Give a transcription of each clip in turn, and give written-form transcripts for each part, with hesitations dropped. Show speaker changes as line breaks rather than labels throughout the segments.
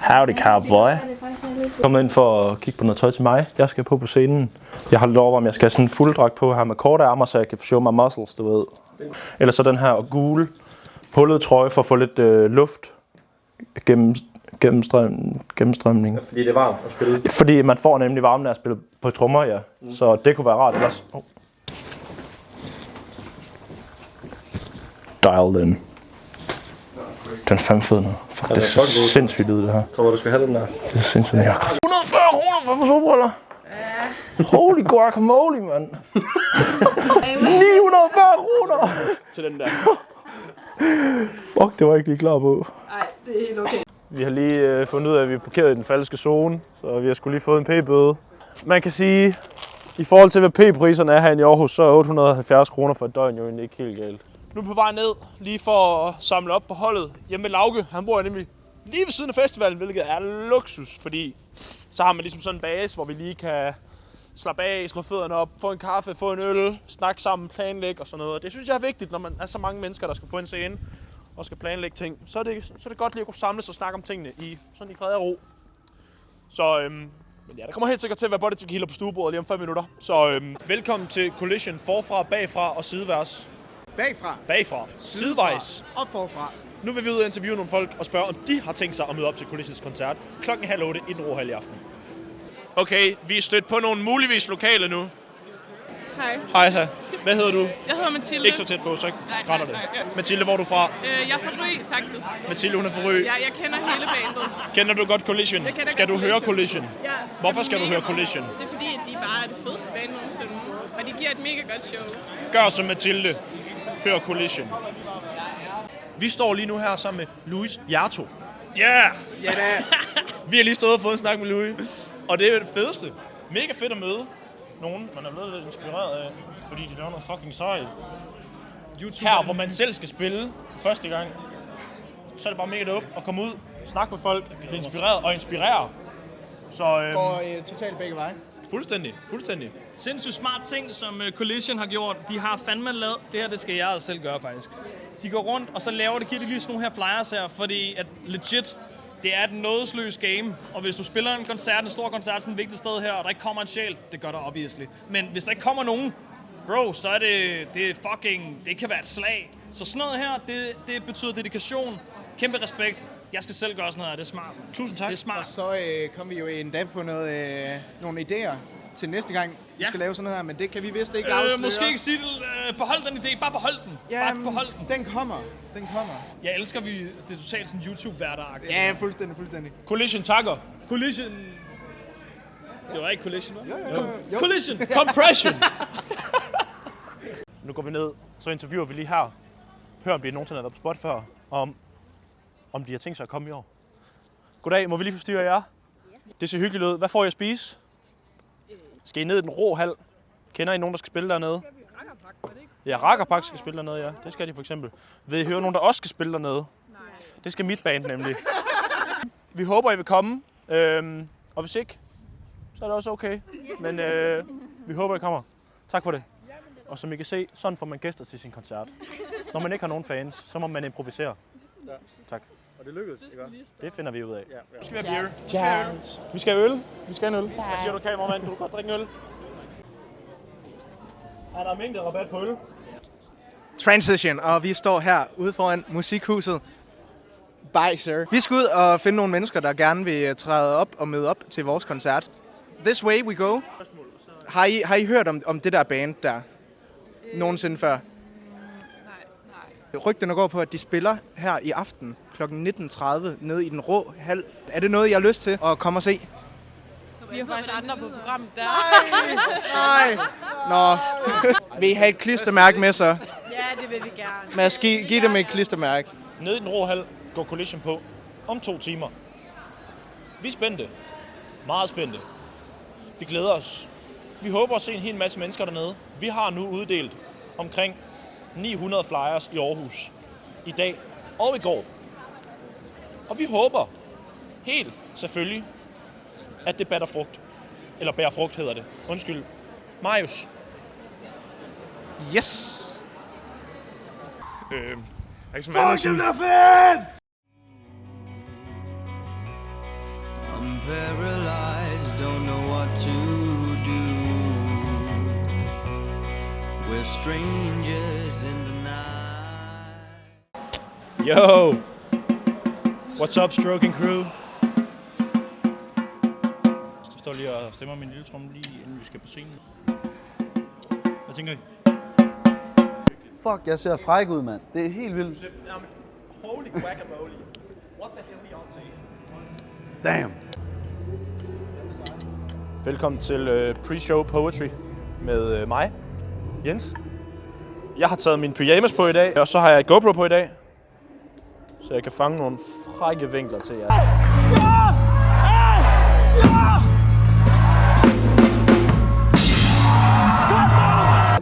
Howdy cowboy. Kom ind for at kigge på noget tøj til mig. Jeg skal på scenen. Jeg har lidt over, om jeg skal have sådan en fulddragt på her med korte ærmer, så jeg kan show my muscles, du ved. Eller så den her gule hullet trøje for at få lidt luft gennemstrømning.
Ja, fordi det er varmt at spille.
Fordi man får nemlig varmen af at spille på trommer, ja. Så det kunne være rart ellers. Dialed in. Den er fandme fed nu. Fuck, det er så sindssygt ud, det her.
Tror du, du skal have den der?
Det er sindssygt. 140 kroner for solbriller. Holy guacamole, mand. 940 kroner til den der. Fuck, det var jeg ikke lige klar på.
Nej, det er helt okay.
Vi har lige fundet ud af, at vi er parkeret i den falske zone, så vi har sgu lige fået en p-bøde. Man kan sige, i forhold til hvad p-priserne er her i Aarhus, så er 870 kroner for et døgn jo egentlig ikke helt galt. Nu er vi på vej ned, lige for at samle op på holdet. Hjemme med Lauke, han bor nemlig lige ved siden af festivalen, hvilket er luksus, fordi så har man ligesom sådan en base, hvor vi lige kan slappe af, slå fødderne op, få en kaffe, få en øl, snakke sammen, planlægge og sådan noget. Det synes jeg er vigtigt, når man er så mange mennesker, der skal på en scene og skal planlægge ting. Så er det godt lige at kunne samles og snakke om tingene i fred og ro. Så men ja, der kommer helt sikkert til at være body tequila på stuebordet lige om 5 minutter. Så velkommen til Collision forfra, bagfra og sideværs. Bagfra. Sidevejs.
Og forfra.
Nu vil vi ud og interviewe nogle folk og spørge, om de har tænkt sig at møde op til Collisions koncert 7:30 i den Råhal i aften. Okay, vi er stødt på nogle muligvis lokale nu.
Hej.
Hej. Hvad hedder du?
Jeg hedder Mathilde.
Ikke så tæt på, så ikke skrænder det.
Nej.
Mathilde, hvor er du fra?
Jeg er fra Ry, faktisk.
Mathilde, hun er fra Ry.
Ja, jeg kender hele bandet.
Kender du godt Collision?
Jeg kender
Skal
godt
du høre Collision?
Ja.
Hvorfor skal du høre Collision?
Det er fordi, at de bare er det fedeste band nogensinde. Og de giver et mega godt show.
Gør som Mathilde. Hør Collision. Vi står lige nu her sammen med Louis Hjerto. Yeah!
Ja da.
Vi har lige stået og fået en snak med Louis. Og det er det fedeste. Mega fedt at møde nogen, man er blevet lidt inspireret af, fordi de laver noget fucking sejt. Her, hvor man selv skal spille for første gang, så er det bare mega dope at komme ud, snakke med folk, blive inspireret og inspirere. Så
Går totalt begge veje.
fuldstændig.
Sindssygt smart ting, som Collision har gjort. De har fandme lavet, det her det skal jeg selv gøre faktisk. De går rundt, og så giver de lige sådan nogle her flyers her, fordi at legit, det er et nådesløs game. Og hvis du spiller en stor koncert, sådan et vigtigt sted her, og der ikke kommer en sjæl, det gør der obviously. Men hvis der ikke kommer nogen, bro, så er det kan være et slag. Så sådan noget her, det betyder dedikation, kæmpe respekt. Jeg skal selv gøre sådan noget her, det er smart.
Tusind tak.
Det er smart.
Og så kom vi jo endda på nogle idéer til næste gang, vi skal lave sådan noget her, men det kan vi vist ikke afsløre.
Måske ikke sige det. Behold den idé. Bare behold den.
Ja,
Bare behold den.
Den kommer.
Jeg elsker, det er totalt sådan YouTube-værter-agtigt.
Ja, fuldstændig.
Collision takker.
Collision. Det var ikke Collision, hva'?
Jo.
Collision.
Compression. Nu går vi ned, så interviewer vi lige her. Hør om de nogensinde har været på spot før, og om de har tænkt sig at komme i år. Goddag, må vi lige forstyrre jer? Ja. Det ser hyggeligt ud. Hvad får I at spise? Skal I ned i den Råhal? Kender I nogen, der skal spille dernede? Ja, Rakkerpak skal spille dernede, ja. Det skal de for eksempel. Vil I høre nogen, der også skal spille dernede? Nej. Det skal mit band nemlig. Vi håber, I vil komme. Og hvis ikke, så er det også okay. Men vi håber, I kommer. Tak for det. Og som I kan se, sådan får man gæster til sin koncert. Når man ikke har nogen fans, så må man improvisere. Ja. Tak.
Og det lykkedes, ikke?
Det finder vi ud af.
Ja.
Nu skal vi have beer. Cheers. Vi skal have øl. Vi skal have en øl. Hvad siger du, kameramand? Du kan godt drikke en øl. Er der mængde rabat på øl?
Transition, og vi står her ude foran Musikhuset. Bye, sir. Vi skal ud og finde nogle mennesker, der gerne vil træde op og møde op til vores koncert. This way we go. Har I hørt om det der band der? Nogensinde før?
Nej.
Rygterne går på, at de spiller her i aften kl. 19:30 nede i den Råhal. Er det noget, I har lyst til at komme og se?
Vi har faktisk andre på programmet der.
Nej. Nå. Vil I have et klistermærke med så?
Ja, det vil vi gerne.
Mads, giv dem et klistermærke.
Nede i den Råhal går Collision på om 2 timer. Vi er spændte. Meget spændte. Vi glæder os. Vi håber at se en hel masse mennesker dernede. Vi har nu uddelt omkring 900 flyers i Aarhus. I dag og i går. Og vi håber helt selvfølgelig, at det bærer frugt. Eller bærer frugt hedder det. Undskyld. Marius.
Yes.
Fucking
fedt!
paralyzed, don't know what to do. We're strangers in the night.
Yo! What's up, Stroking Crew?
Jeg står lige og stemmer min lille tromme lige inden vi skal på scenen. Hvad tænker I?
Fuck, jeg ser fræk ud, mand. Det er helt vildt.
Holy guacamole. What the hell, Beyoncé?
Damn.
Velkommen til pre-show poetry med mig, Jens. Jeg har taget min pyjamas på i dag, og så har jeg et GoPro på i dag. Så jeg kan fange nogle frække vinkler til jer.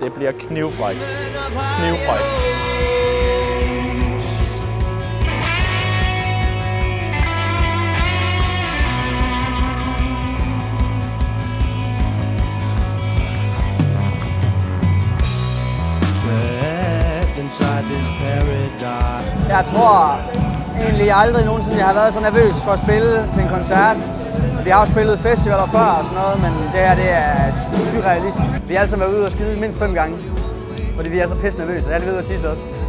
Det bliver knivfræk. Knivfræk.
Jeg tror egentlig aldrig nogensinde, jeg har været så nervøs for at spille til en koncert. Vi har jo spillet festivaler før og sådan noget, men det her det er surrealistisk. Vi har altså været ude og skide mindst 5 gange, fordi vi er så pisse nervøse. Jeg er lige ved at tisse også.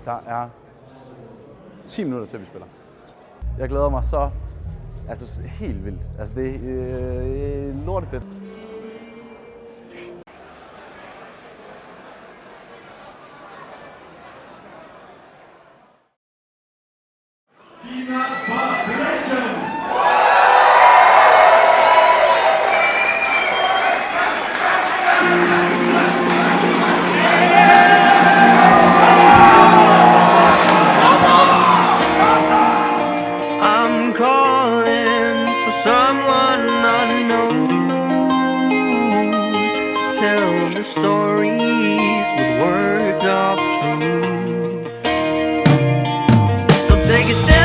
Der er 10 minutter til, vi spiller. Jeg glæder mig så helt vildt. Altså, det er lortefedt.
I'm calling for someone unknown to tell the stories with words of truth. So take a step